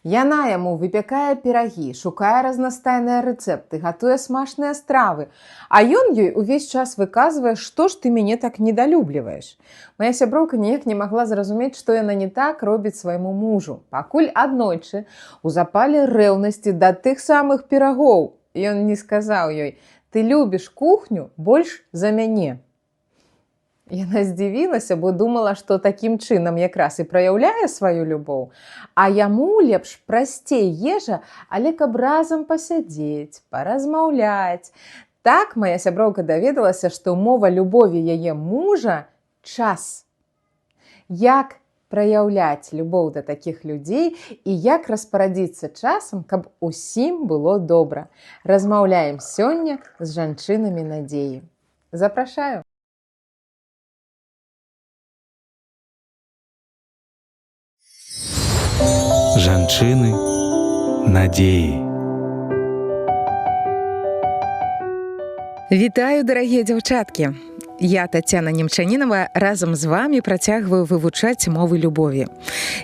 Яна яму выпякае пірагі, шукае разнастайныя рэцэпты, гатуе смачныя стравы, а ён ёй увесь час выказвае, што ж ты мяне так недалюбліваеш. Мая сяброўка ніяк не магла зразумець, што яна не так робіць свайму мужу, пакуль аднойчы у запале рэўнасці да тых самых пірагоў ён не сказаў ёй: «Ты любіш кухню больш за мяне». Яна здзівілася, бо думала, што такім чынам якраз і праяўляе сваю любоў, а яму лепш прасцей ежа, але каб разам пасядзець, паразмаўляць. Так мая сяброўка даведалася, што мова любові яе мужа – час. Як праяўляць любоў да такіх людзей і як распарадзіцца часам, каб усім было добра. Размаўляем сёння з жанчынамі надзеі. Запрашаю. Жанчыны надзеі. Вітаю, дарагія дзяўчаткі! Я, Тацяна Немчанінава, разам з вамі працягваю вывучаць мовы любові.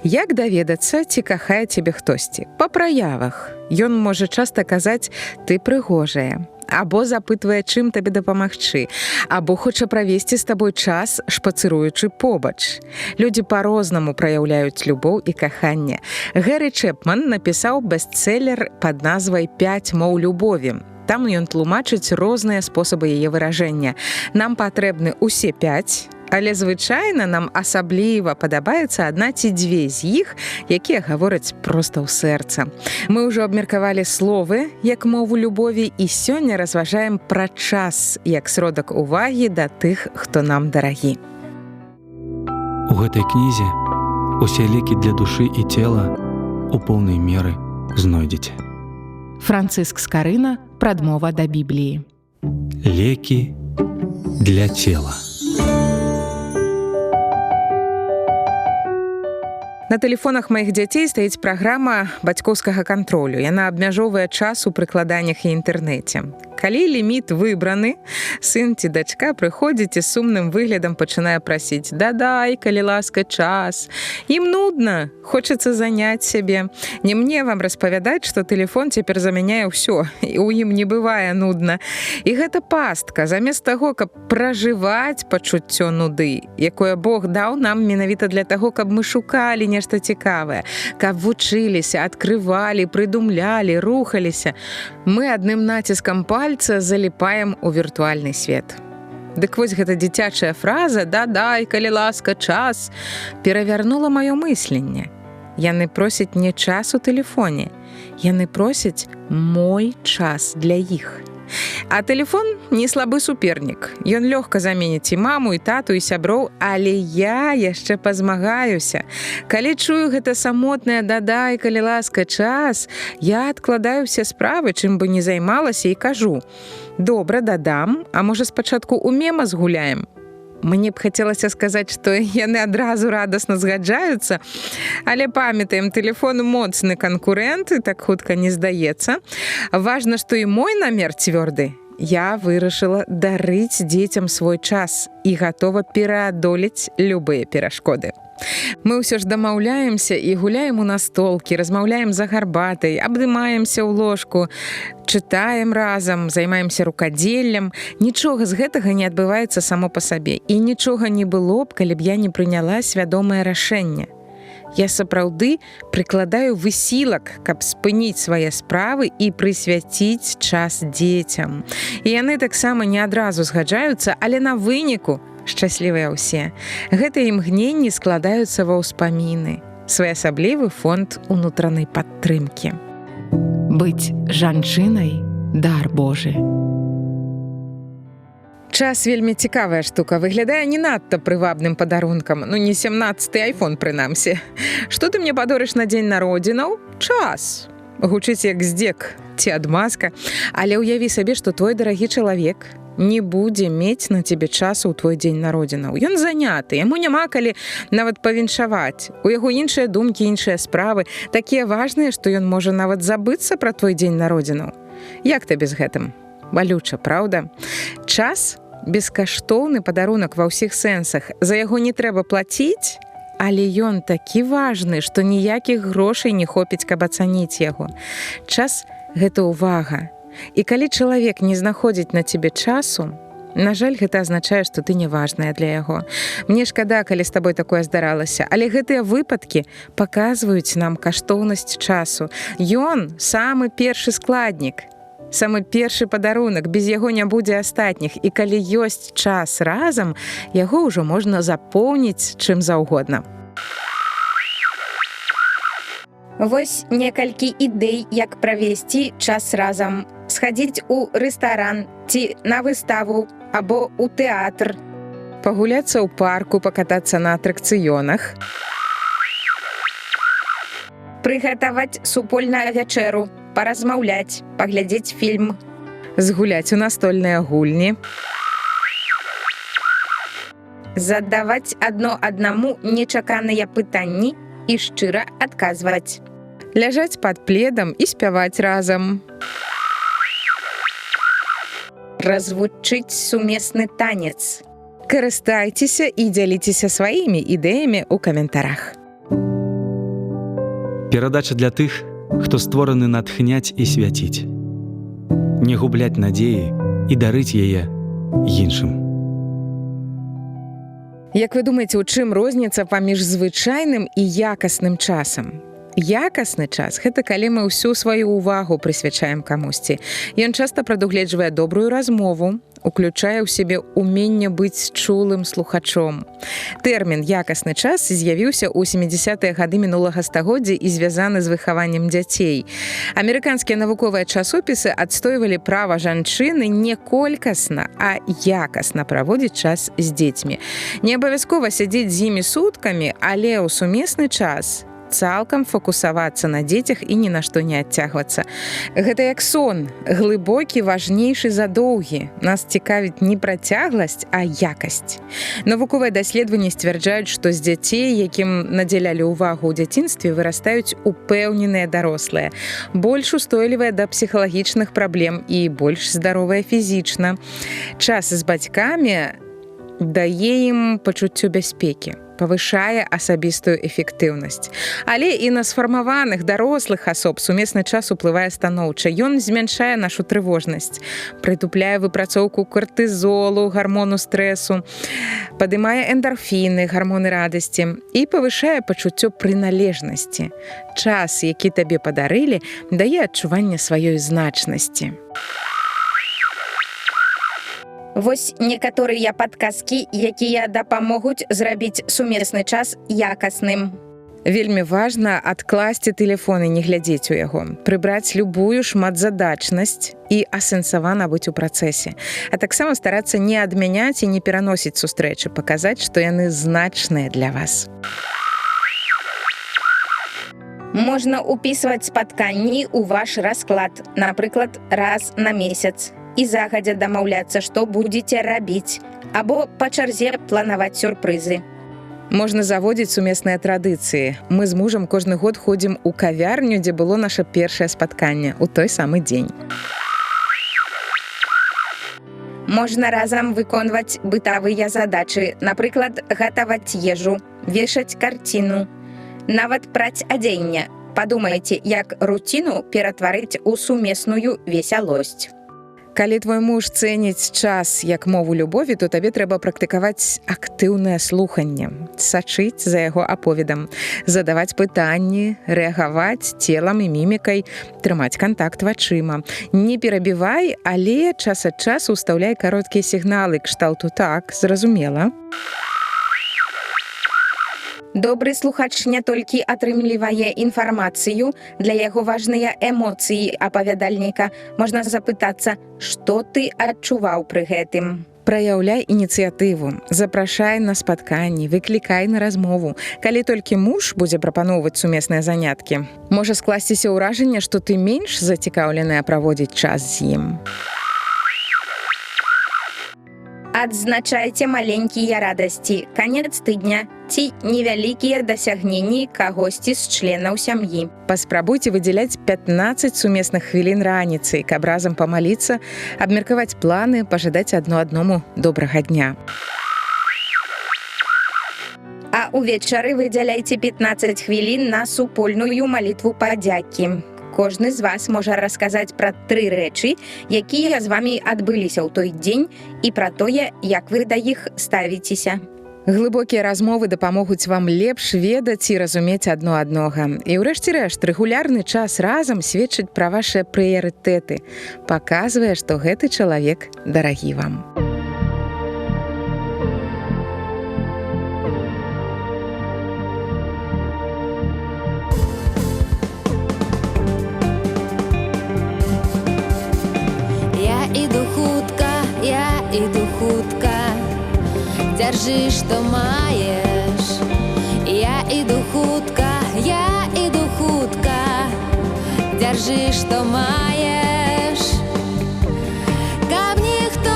Як даведацца, ці кахае цябе хтосьці? Па праявах. Ён можа часта казаць: «Ты прыгожая», або запытвае, чым табе дапамагчы, або хоча правесці з табой час, шпацыруючы побач. Людзі па-рознаму праяўляюць любоў і каханне. Гэры Чэпман напісаў бестселер пад назвай «5 моў любові». Там ён тлумачыць розныя спосабы яе выражэння. Нам патрэбны усе 5, але звычайна нам асабліва падабаецца 1 ці 2 з іх, якія гавораць проста ў сэрца. Мы ўжо абмеркавалі словы як мову любові і сёння разважаем пра час як сродак увагі да тых, хто нам дарагі. У гэтай кнізе усе лекі для душы і цела у поўнай меры знойдзеце. Францыск Скарына. Прадмова да Бібліі. Лекі для цела. На тэлефонах маіх дзяцей стаіць праграма бацькоўскага кантролю. Яна абмяжоўвае час у прыкладаннях і інтэрнэце. Калі ліміт выбраны, сын ці дачка прыходзіць і з сумным выглядам пачынае прасіць: «Дадай, калі ласка, час». Ім нудна, хочацца заняць сябе. Не мне вам распавядаць, што тэлефон цяпер замяняе ўсё, і ў ім не бывае нудна. І гэта пастка. Замест таго, каб пражываць пачуццё нуды, якое Бог даў нам менавіта для таго, каб мы шукалі нешта цікавае, каб вучыліся, адкрывалі, прыдумлялі, рухаліся, мы адным націскам пальца заліпаем у віртуальны свет. Дык вось гэта дзіцячая фраза «Дадай, калі ласка, час» перавярнула маё мысленне. Яны просяць не час у тэлефоне, яны просяць мой час для іх. А тэлефон не слабы супернік. Ён лёгка заменіць і маму, і тату, і сяброў, але я яшчэ пазмагаюся. Калі чую гэта самотнае «Дадай, калі ласка, час», я адкладаю ўсе справы, чым бы не займалася, і кажу: «Добра, дадам, а можа спачатку ў мема згуляем?» Мне б хацелася сказаць, што яны адразу радасна згаджаюцца, але памятаем, тэлефон моцны канкурэнт, і так хутка не здаецца. Важна, што і мой намер цвёрды. Я вырашыла дарыць дзецям свой час і гатова пераадолець любыя перашкоды. Мы ўсё ж дамаўляемся і гуляем у настолкі, размаўляем за гарбатай, абдымаемся ў ложку, чытаем разам, займаемся рукадзеллем. Нічога з гэтага не адбываецца само па сабе. І нічога не было б, калі б я не прыняла свядомае рашэнне. Я сапраўды прыкладаю высілак, каб спыніць свае справы і прысвяціць час дзецям. І яны таксама не адразу згаджаюцца, але на выніку шчаслівыя ўсе. Гэтыя імгненні складаюцца ва ўспаміны, своеасаблівы фонд унутранай падтрымкі. Быць жанчынай – дар Божы. Час вельмі цікавая штука, выглядае не надта прывабным падарункам, не 17-й айфон прынамсі. Што ты мне падорыш на дзень народзінаў? Час. Гучыць як здзек ці адмазка, але ўяві сабе, што твой дарагі чалавек не будзе мець на цябе часу ў твой дзень народзінаў. Ён заняты, яму няма калі нават павіншаваць. У яго іншыя думкі, іншыя справы, такія важныя, што ён можа нават забыцца пра твой дзень народзінаў. Як табе з гэтым? Балюча, праўда? Час – бескаштоўны падарунак ва ўсіх сэнсах. За яго не трэба плаціць, але ён такі важны, што ніякіх грошай не хопіць, каб ацаніць яго. Час – гэта ўвага. І калі чалавек не знаходзіць на цябе часу, на жаль, гэта азначае, што ты не важная для яго. Мне шкада, калі з табой такое здаралася, але гэтыя выпадкі паказваюць нам каштоўнасць часу. Ён самы першы складнік, самы першы падарунак, без яго не будзе астатніх. І калі ёсць час разам, яго ўжо можна запоўніць чым заўгодна. Вось некалькі ідэй, як правесці час разам. Схадзіць у рэстаран ці на выставу або ў тэатр. Пагуляцца ў парку, пакатацца на атракцыёнах. Прыгатаваць супольную вячэру, паразмаўляць, паглядзець фільм. Згуляць у настольныя гульні. Задаваць адно аднаму нечаканыя пытанні і шчыра адказваць. Ляжаць пад пледам і спяваць разам. Развучыць сумесны танец. Карыстайцеся і дзяліцеся сваімі ідэямі ў каментарах. Перадача для тых, хто створаны натхняць і свяціць. Не губляць надзеі і дарыць яе іншым. Як вы думаеце, у чым розніца паміж звычайным і якасным часам? Якасны час – гэта калі мы ўсю сваю ўвагу прысвячаем камусьці. Ён часта прадугледжвае добрую размову, уключае ў сябе уменне быць чулым слухачом. Тэрмін «якасны час» з'явіўся ў 70-е гады мінулага стагоддзя і звязаны з выхаваннем дзяцей. Амерыканскія навуковыя часопісы адстойвалі права жанчыны не колькасна, а якасна праводзіць час з дзецьмі. Не абавязкова сядзець з імі суткамі, але ў сумесны час цалкам фокусавацца на дзецях і ні на што не адцягвацца. Гэта як сон, глыбокі, важнейшы за доўгі. Нас цікавіць не працягласць, а якасць. Навуковыя даследаванні сцвярджаюць, што з дзяцей, якім надзялялі ўвагу ў дзяцінстве, вырастаюць упэўненыя дарослыя, больш устойлівыя да псіхалагічных праблем і больш здаровыя фізічна. Час з бацькамі дае ім пачуццё бяспекі, павышае асабістую эфектыўнасць. Але і на сфармаваных дарослых асоб сумесны час уплывае станоўча. Ён змяншае нашу трывожнасць, прытупляе выпрацоўку картызолу, гармону стрэсу, падымае эндарфіны, гармоны радасці і павышае пачуццё прыналежнасці. Час, які табе падарылі, дае адчуванне сваёй значнасці. Вось некаторыя падказкі, якія дапамогуць зрабіць сумесны час якасным. Вельмі важна адкласці тэлефон і не глядзець у яго, прыбраць любую шматзадачнасць і асэнсавана быць у працэсе. А таксама старацца не адмяняць і не пераносіць сустрэчы, паказаць, што яны значныя для вас. Можна ўпісваць спатканні ў ваш расклад, напрыклад, раз на месяц. І загадзя дамаўляцца, што будзеце рабіць, або па чарзе планаваць сюрпрызы. Можна заводзіць сумесныя традыцыі. Мы з мужам кожны год ходзім у кавярню, дзе было наша першае спатканне, у той самы дзень. Можна разам выконваць бытавыя задачы, напрыклад, гатаваць ежу, вешаць карціну, нават праць адзенне. Падумайце, як руціну ператварыць у сумесную весялосць. Калі твой муж цэніць час як мову любові, то табе трэба практыкаваць актыўнае слуханне, сачыць за яго аповедам, задаваць пытанні, рэагаваць целам і мімікай, трымаць кантакт вачыма. Не перабівай, але час ад часу ўстаўляй кароткія сігналы кшталту «так, зразумела». Добры слухач не толькі атрымлівае інфармацыю, для яго важныя эмоцыі апавядальніка. Можна запытацца, што ты адчуваў пры гэтым. Праяўляй ініцыятыву, запрашай на спатканні, выклікай на размову. Калі толькі муж будзе прапаноўваць сумесныя заняткі, можа скласціся ўражанне, што ты менш зацікаўленая праводзіць час з ім. Адзначайце маленькія радасці, канец тыдня ці невялікія дасягненні кагосьці з членаў сям'і. Паспрабуйце выдзяляць 15 сумесных хвілін раніцай, каб разам памаліцца, абмеркаваць планы, пажадаць адно аднаму добрага дня. А увечары выдзяляйце 15 хвілін на супольную малітву падзякі. Кожны з вас можа расказаць пра 3 рэчы, якія з вамі адбыліся ў той дзень і пра тое, як вы да іх ставіцеся. Глыбокія размовы дапамогуць вам лепш ведаць і разумець адно аднога. І ўрэшце рэшт, рэгулярны час разам сведчыць пра вашыя прыярытэты, паказвае, што гэты чалавек дарагі вам. Іду хутка, дзяржы, што маеш. Я іду хутка, дзяржы, што маеш. Каб ніхто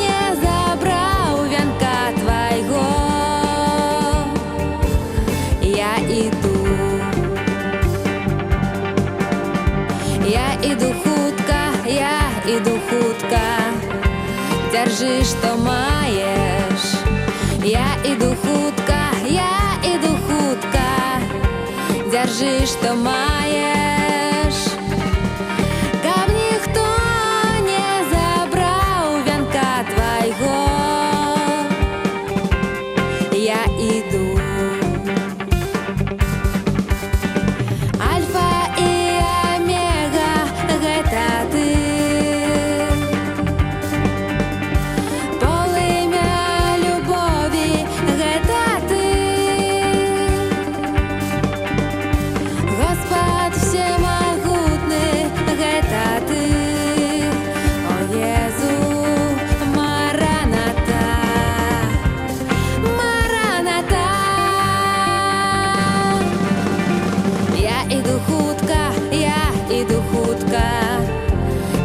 не забраў вянка твайго. Я іду хутка, дзяржы, што маеш. Я іду хутка, дзяржы, што маеш. Каб ніхто не забраў вянка твайго. Я іду. Альфа і омега, гэта ты.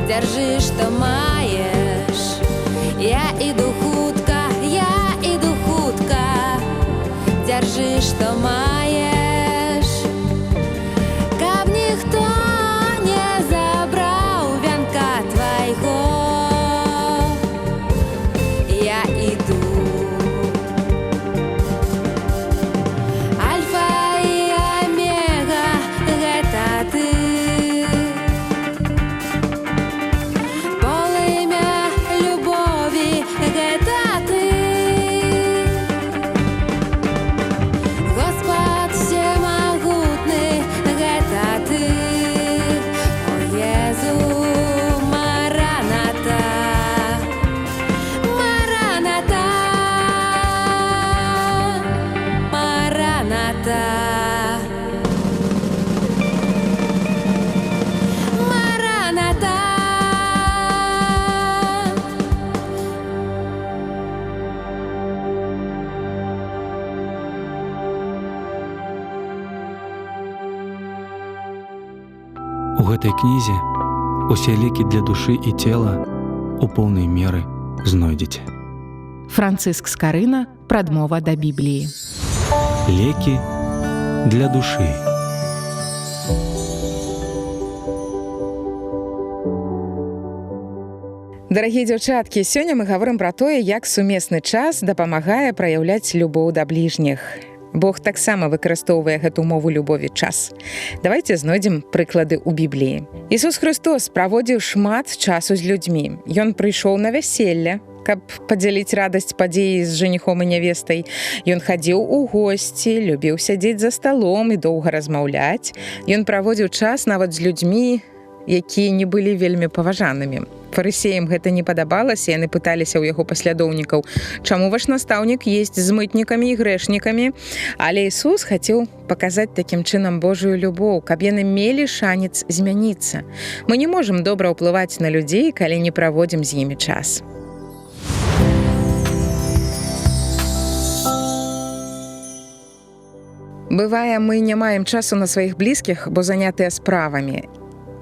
Дзяржы, што маеш. Я іду хутка, дзяржы, што маеш. Каб ніхто не забраў вянка твайго. Я іду. Альфа і омега, гэта ты. У гэтай кнізе усе лекі для душы і цела у поўнай меры знойдзеце. Францыск Скарына, прадмова да Бібліі. Лекі для душы. Дарагія дзяўчаткі, сёння мы гаворым пра тое, як сумесны час дапамагае праяўляць любоў да бліжніх. Бог таксама выкарыстоўвае гэту мову любові час. Давайце знойдзем прыклады ў Бібліі. Ісус Хрыстос праводзіў шмат часу з людзьмі. Ён прыйшоў на вяселле, каб падзяліць радасць падзеі з жаніхом і нявестай. Ён хадзіў у госці, любіў сядзець за сталом і доўга размаўляць. Ён праводзіў час нават з людзьмі, якія не былі вельмі паважанымі. Фарысеям гэта не падабалася, яны пыталіся ў яго паслядоўнікаў, чаму ваш настаўнік есць з мытнікамі і грэшнікамі. Але Ісус хацеў паказаць такім чынам Божую любоў, каб яны мелі шанец змяніцца. Мы не можам добра ўплываць на людзей, калі не праводзім з імі час. Бывае, мы не маем часу на сваіх блізкіх, бо занятыя справамі.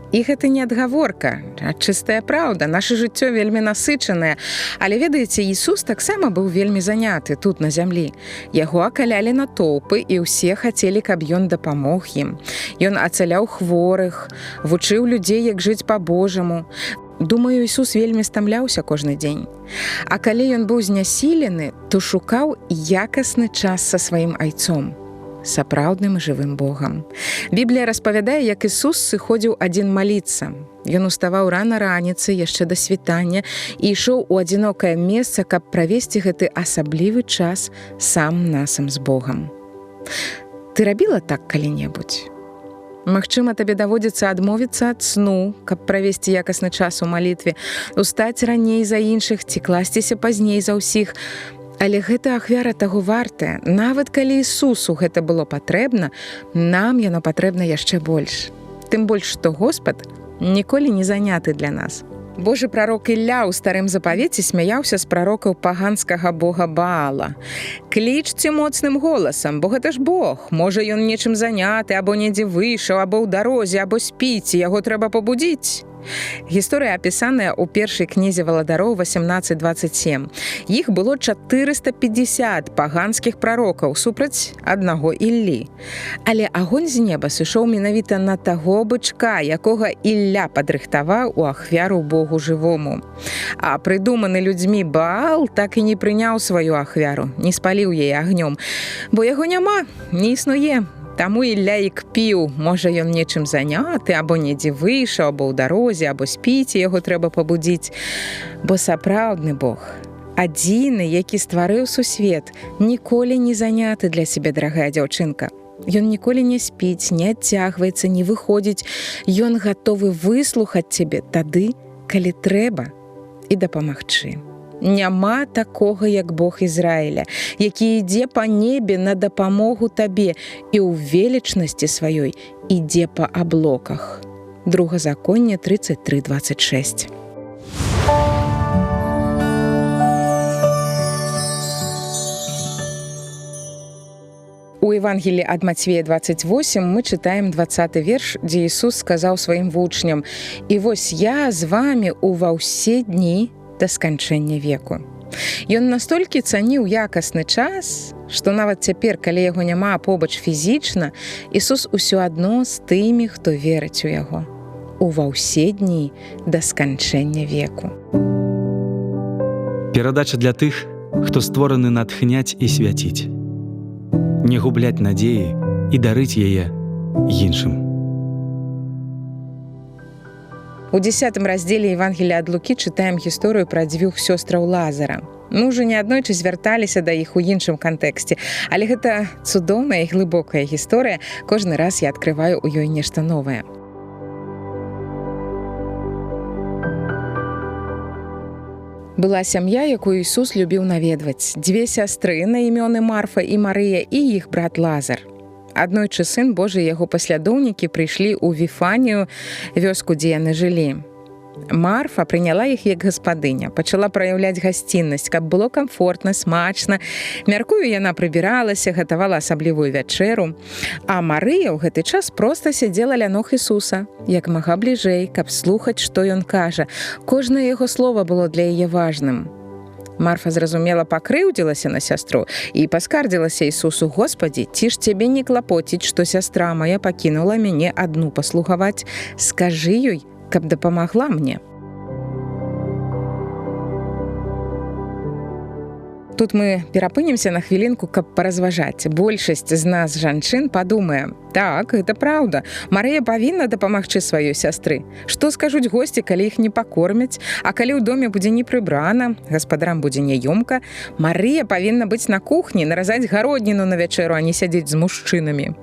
І гэта не адгаворка, а чыстая праўда. Наша жыццё вельмі насычанае. Але, ведаеце, Ісус таксама быў вельмі заняты тут, на зямлі. Яго акалялі натоўпы, і ўсе хацелі, каб ён дапамог ім. Ён ацаляў хворых, вучыў людзей, як жыць па-божаму. Думаю, Ісус вельмі стамляўся кожны дзень. А калі ён быў знясілены, то шукаў якасны час са сваім айцом, сапраўдным жывым Богам. Біблія распавядае, як Ісус сыходзіў адзін маліцца. Ён уставаў рана раніцы, яшчэ да світання, і ішоў у адзінокае месца, каб правесці гэты асаблівы час сам насам з Богам. Ты рабіла так калі-небудзь? Магчыма, табе даводзіцца адмовіцца ад сну, каб правесці якасны час у малітве, устаць раней за іншых ці класціся пазней за ўсіх. Але гэта ахвяра таго вартая. Нават калі Ісусу гэта было патрэбна, нам яно патрэбна яшчэ больш. Тым больш, што Господ ніколі не заняты для нас. Божы прарок Ілля ў старым запавеце смяяўся з прарокаў паганскага бога Баала. Клічце моцным голасам, бо гэта ж Бог. Можа, ён нечым заняты, або недзе выйшаў, або ў дарозе, або спіць, яго трэба пабудзіць. Гісторыя апісаная ў першай кнізе валадароў 18:27. Іх было 450 паганскіх прарокаў супраць аднаго Іллі. Але агонь з неба сышоў менавіта на таго бычка, якога Ілля падрыхтаваў у ахвяру Богу жывому. А прыдуманы людзьмі Баал так і не прыняў сваю ахвяру, не спаліў яе агнём, бо яго няма, не існуе. Таму Ілля і кпіў, можа, ён нечым заняты, або недзе выйшаў, або ў дарозе, або спіць, яго трэба пабудзіць. Бо сапраўдны Бог, адзіны, які стварыў сусвет, ніколі не заняты для сябе, дарагая дзяўчынка. Ён ніколі не спіць, не адцягваецца, не выходзіць. Ён гатовы выслухаць цябе тады, калі трэба, і дапамагчы. Няма такога, як Бог Ізраіля, які ідзе па небе на дапамогу табе і ў велічнасці сваёй ідзе па аблоках. Другазаконне 33:26. У Евангелии ад Мацвея 28 мы читаем 20 верш, дзе Ісус сказаў сваім вучням: «І вось я з вамі ува ўсе дні да сканчэння веку». Ён настолькі цаніў якасны час, што нават цяпер, калі яго няма побач фізічна, Ісус усё адно з тымі, хто верыць у яго. Ува ўсе дні да сканчэння веку. Перадача для тых, хто створаны натхняць і свяціць. Не губляць надзеі і дарыць яе іншым. У 10 раздзеле Евангелія ад Лукі чытаем гісторыю пра дзвюх сёстраў Лазара. Мы ўжо неаднойчы звярталіся да іх у іншым кантэксце, але гэта цудоўная і глыбокая гісторыя. Кожны раз я адкрываю ў ёй нешта новае. Была сям'я, якую Ісус любіў наведваць. Дзве сястры на імёны Марфа і Марыя і іх брат Лазар. Аднойчы сын Божы і яго паслядоўнікі прыйшлі ў Віфанію, вёску, дзе яны жылі. Марфа прыняла іх як гаспадыня, пачала праяўляць гасціннасць, каб было камфортна, смачна. Мяркую, яна прыбіралася, гатавала асаблівую вячэру. А Марыя ў гэты час проста сядзела ля ног Ісуса, як мага бліжэй, каб слухаць, што ён кажа. Кожнае яго слова было для яе важным. Марфа, зразумела, пакрыўдзілася на сястру і паскардзілася Ісусу: «Господі, ці ж цябе не клапоціць, што сястра мая пакінула мяне адну паслугаваць? Скажы ёй, каб дапамагла мне». Тут мы перапынемся на хвілінку, каб паразважаць. Большасць з нас, жанчын, падумае: так, гэта праўда, Марыя павінна дапамагчы сваёй сястры. Што скажуць госці, калі іх не пакормяць? А калі ў доме будзе не прыбрана, гаспадарам будзе няёмка, Марыя павінна быць на кухні, наразаць гародніну на вячэру, а не сядзець з мужчынамі.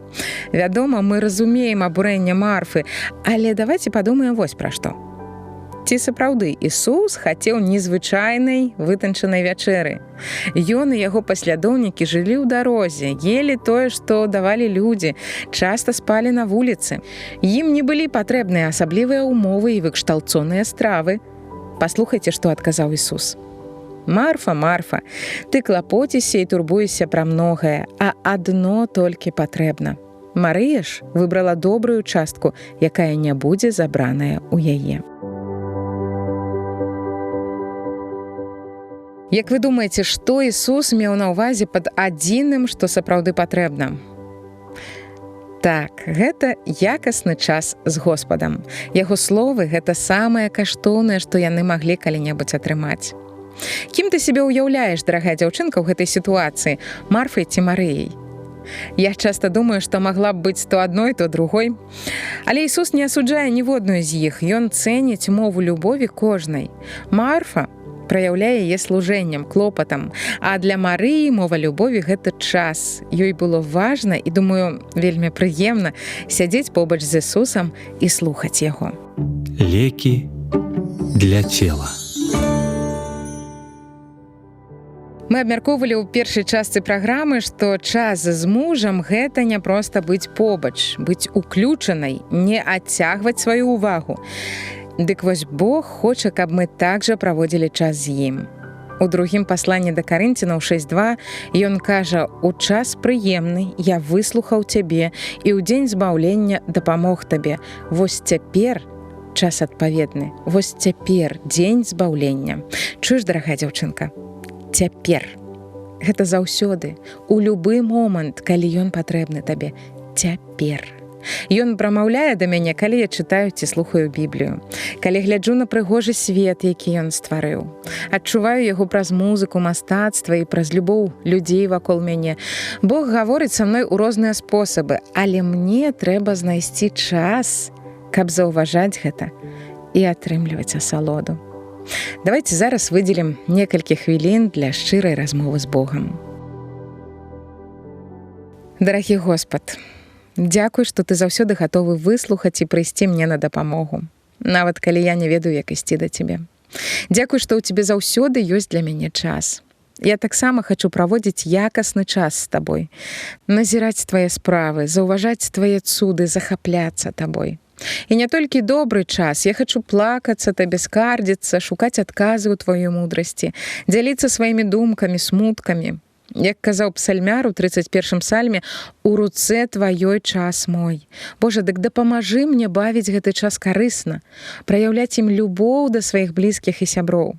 Вядома, мы разумеем абурэнне Марфы, але давайце падумаем вось пра што. Ці сапраўды Ісус хацеў незвычайнай вытанчанай вячэры? Ён і яго паслядоўнікі жылі ў дарозе, елі тое, што давалі людзі, часта спалі на вуліцы. Ім не былі патрэбныя асаблівыя ўмовы і выкшталцоныя стравы. Паслухайце, што адказаў Ісус. «Марфа, Марфа, ты клапоцішся і турбуешся пра многае, а адно толькі патрэбна. Марыя ж выбрала добрую частку, якая не будзе забраная ў яе». Як вы думаеце, што Ісус меў на ўвазе пад адзіным, што сапраўды патрэбна? Так, гэта якасны час з Господам. Яго словы гэта самае каштоўнае, што яны маглі калі-небудзь атрымаць. Кім ты себе ўяўляеш, дарагая дзяўчынка, ў гэтай сітуацыі, Марфай ці Марыяй? Я часта думаю, што магла б быць то адной, то другой. Але Ісус не асуджае ніводную з іх. Ён цэніць мову любові кожнай. Марфа праяўляе яе служэннем, клопатам. А для Марыі мова любові – гэта час. Ёй было важна і, думаю, вельмі прыемна сядзець побач з Ісусам і слухаць яго. Лекі для цела. Мы абмяркоўвалі ў першай частцы праграмы, што час з мужам – гэта не проста быць побач, быць уключанай, не адцягваць сваю ўвагу. Дык вось Бог хоча, каб мы также праводзілі час з ім. У другім пасланні да Карынцінаў 6:2 ён кажа: «У час прыемны я выслухаў цябе і ў дзень збаўлення дапамог табе. Вось цяпер час адпаведны. Вось цяпер дзень збаўлення». Чуеш, дарагая дзяўчынка? Цяпер. Гэта заўсёды, у любы момант, калі ён патрэбны табе. Цяпер. Ён прамаўляе да мяне, калі я чытаю ці слухаю Біблію, калі гляджу на прыгожы свет, які ён стварыў. Адчуваю яго праз музыку, мастацтва і праз любоў людзей вакол мяне. Бог гаворыць са мной у розныя спосабы, але мне трэба знайсці час, каб заўважаць гэта і атрымліваць асалоду. Давайте зараз выдзелім некалькі хвілін для шчырай размовы з Богам. Дарагі Господ, дзякуй, што ты заўсёды гатовы выслухаць і прыйсці мне на дапамогу, нават калі я не ведаю, як ісці да цябе. Дзякуй, што ў цябе заўсёды ёсць для мяне час. Я таксама хачу праводзіць якасны час з табой, назіраць твае справы, заўважаць твае цуды, захапляцца табой. І не толькі добры час, я хачу плакацца табе, скардзіцца, шукаць адказы ў тваёй мудрасці, дзяліцца сваімі думкамі, смуткамі. Як казаў псальмяр у 31-м псальме: «У руцэ тваёй час мой». Божа, дык дапамажы мне бавіць гэты час карысна, праяўляць ім любоў да сваіх блізкіх і сяброў.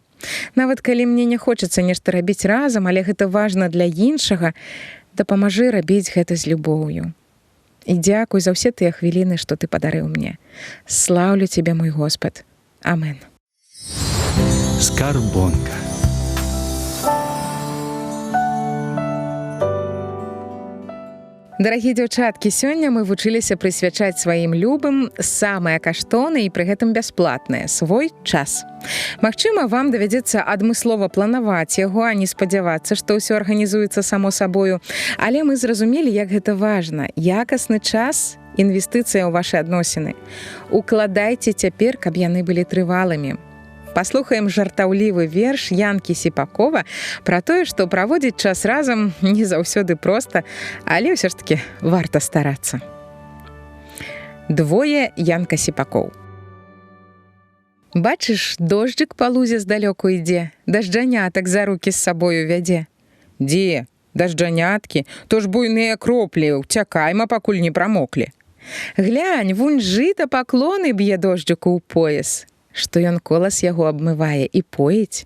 Нават калі мне не хочацца нешта рабіць разам, але гэта важна для іншага, дапамажы рабіць гэта з любоўю. І дзякуй за ўсе тыя хвіліны, што ты падарыў мне. Слаўлю цябе, мой Господ. Амен. Скарбонка. Дарагія дзяўчаткі, сёння мы вучыліся прысвячаць сваім любым самае каштоўнае і пры гэтым бясплатнае – свой час. Магчыма, вам давядзецца адмыслова планаваць яго, а не спадзявацца, што ўсё арганізуецца само сабою. Але мы зразумелі, як гэта важна. Якасны час – інвестыцыя ў вашы адносіны. Укладайце цяпер, каб яны былі трывалымі. Паслухаем жартаўлівы верш Янкі Сіпакова пра тое, што праводзіць час разам не заўсёды проста, але ўсё ж такі варта старацца. Двое Янка Сіпакоў. Бачыш, дожджык па лузе здалёку ідзе, дажджанятак за рукі з сабою вядзе. Дзе? Дажджаняткі? То ж буйныя кроплі, уцякайма, пакуль не прамоклі. Глянь, вунь жыта паклоны б'е дожджыку ў пояс, што ён колас яго абмывае і поіць.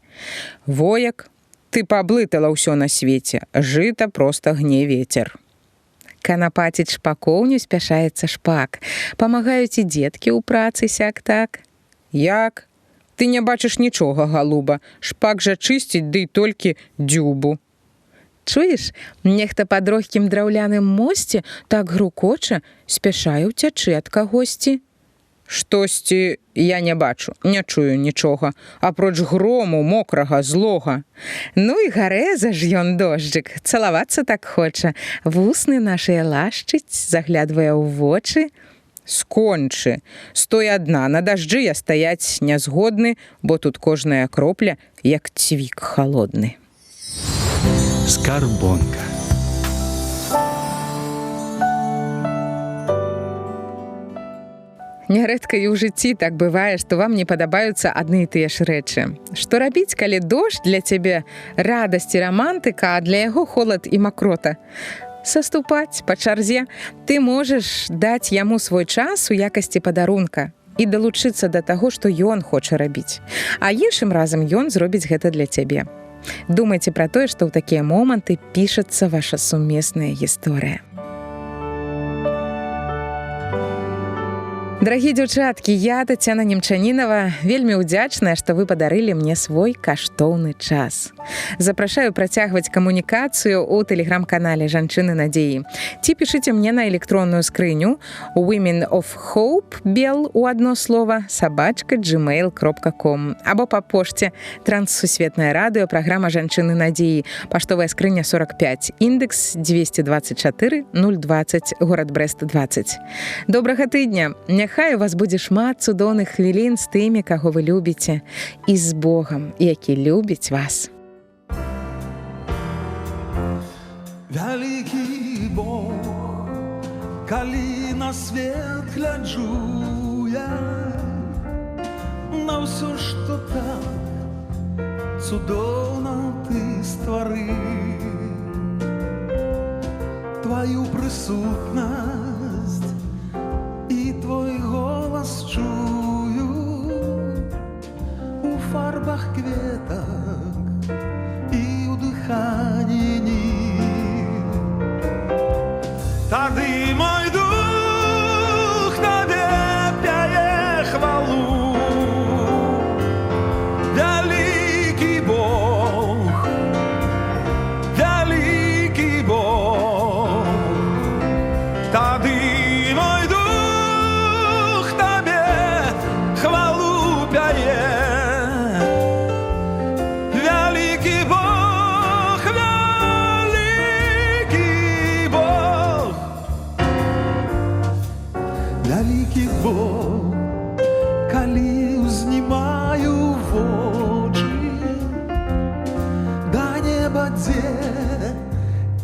Вояк, ты паблытала ўсё на свеце, жыта проста гне вецер. Канапаціць шпакоўню спяшаецца шпак, памагаюць і дзеткі ў працы сяк-так. Як? Ты не бачыш нічога, галуба, шпак жа чысціць, ды толькі дзюбу. Чуеш, нехта пад лёгкім драўляным мосце так грукоча, спяшае ўцячы ад кагосьці. Штосьці я не бачу, не чую нічога, апроч грому, мокрага, злога. Ну і гарэза ж ён дожджык, цалавацца так хоча, вусны нашыя лашчыць, заглядвае ў вочы. Скончы, стой адна, на дажджы я стаяць нязгодны, бо тут кожная кропля, як цвік халодны. Скарбонка. Нярэдка і ў жыцці так бывае, што вам не падабаюцца адны і тыя ж рэчы. Што рабіць, калі дождж для цябе радасць і рамантыка, а для яго холад і макрота? Саступаць па чарзе. Ты можаш даць яму свой час у якасці падарунка і далучыцца да таго, што ён хоча рабіць. А іншым разам ён зробіць гэта для цябе. Думайце пра тое, што ў такія моманты пішацца ваша сумесная гісторыя. Дарагія дзяўчаткі, я, Тацяна Немчанінава, вельмі ўдзячная, што вы падарылі мне свой каштоўны час. Запрашаю працягваць камунікацыю ў тэлеграм-канале «Жанчыны надзеі». Ці пішыце мне на электронную скрыню Women of Hope, бел у адно слова, @gmail.com або па пошце Транссусветнае радыё, праграма «Жанчыны надзеі», паштовая скрыня 45, індекс 224 020, горад Брэст 20. Добрага тыдня! Няхай у вас будзе шмат цудоўных хвілін з тымі, каго вы любіце, і з Богам, які любіць вас. Вялікі Бог, калі на свет гляджу я, на ўсё, што так цудоўна ты стварыў, тваю прысутнасць і твой голас чую у фарбах кветак і ў дыханні ніг. Тады мой дух табе пяе хвалу. Вялікі Бог, вялікі Бог, тады мой дух табе хвалу пяе. Вялікі Бог, вялікі Бог, вялікі Бог, калі узнімаю вочы да неба, дзе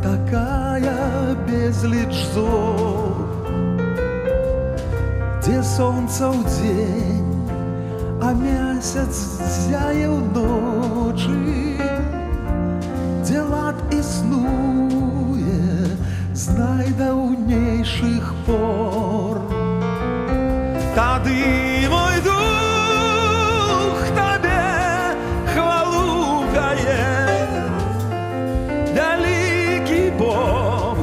такая безліч зор, дзе сонца ў дзень, а месяц зяе ў ночы, дзе лад існуе з найдаўнейшых пор. Тады мой дух табе хвалу пяе. Вялікі Бог,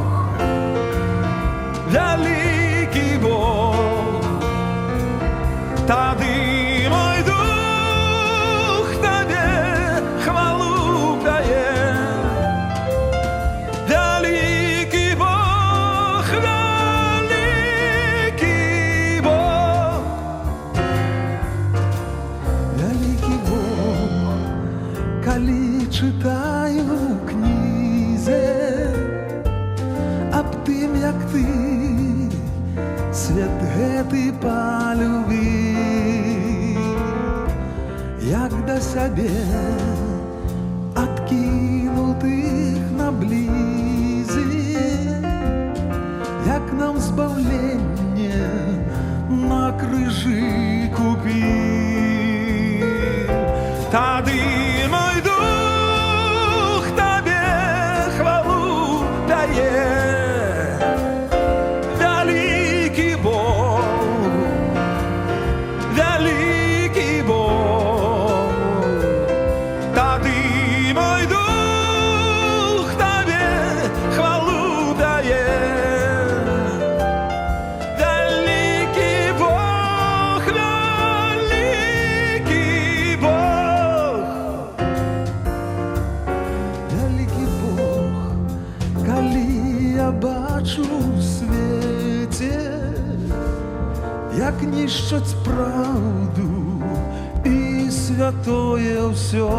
вялікі Бог, тады мой дух табе хвалу пяе. Вялікі Бог, вялікі Бог, вялікі Бог, калі чытаю ў кнізе аб тым, як ты свет гэты палюбіў, як да сябе адкінутых наблізіў, як нам збаўленне на крыжы купіў. Тады мой дух табе хвалу пяе. Вялікі Бог, вялікі Бог, тады мой дух табе хвалу дае. Вялікі Бог, вялікі Бог, вялікі Бог, калі я бачу ў свеце, як нішчаць праўду і святое ўсё,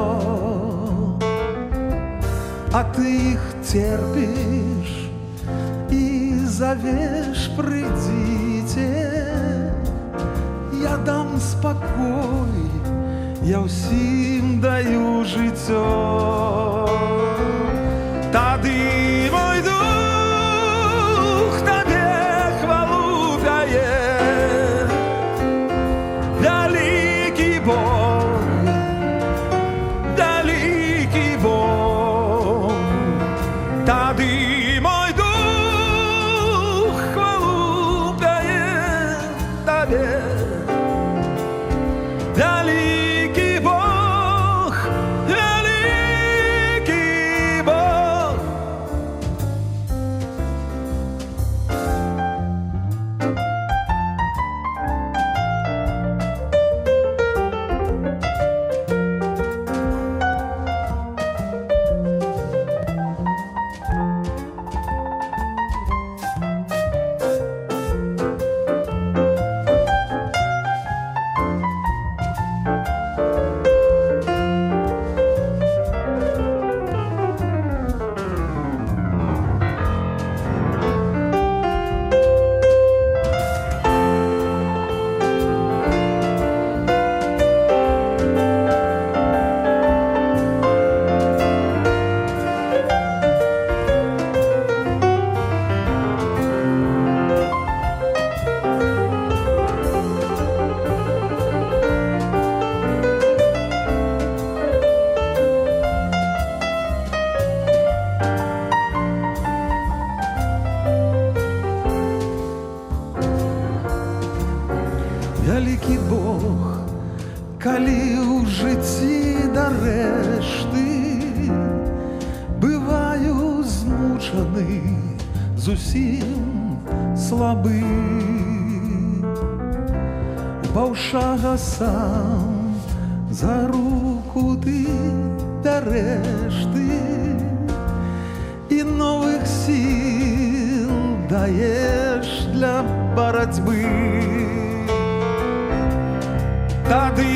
а ты іх церпіш і завеш, прыйдзіце, я дам спакой, я ўсім даю жыццё. Тады мой дух табе хвалу пяе. Вялікі Бог, вялікі Бог, тады мой дух хвалу пяе табе. Вялікі Бог, вялікі Бог. вялікі Бог, калі ў жыцці дарэшты бываю змучаны, зусім слабы. Паўшага сам за руку ты дарэшты і новых сіл даеш для барацьбы. Тады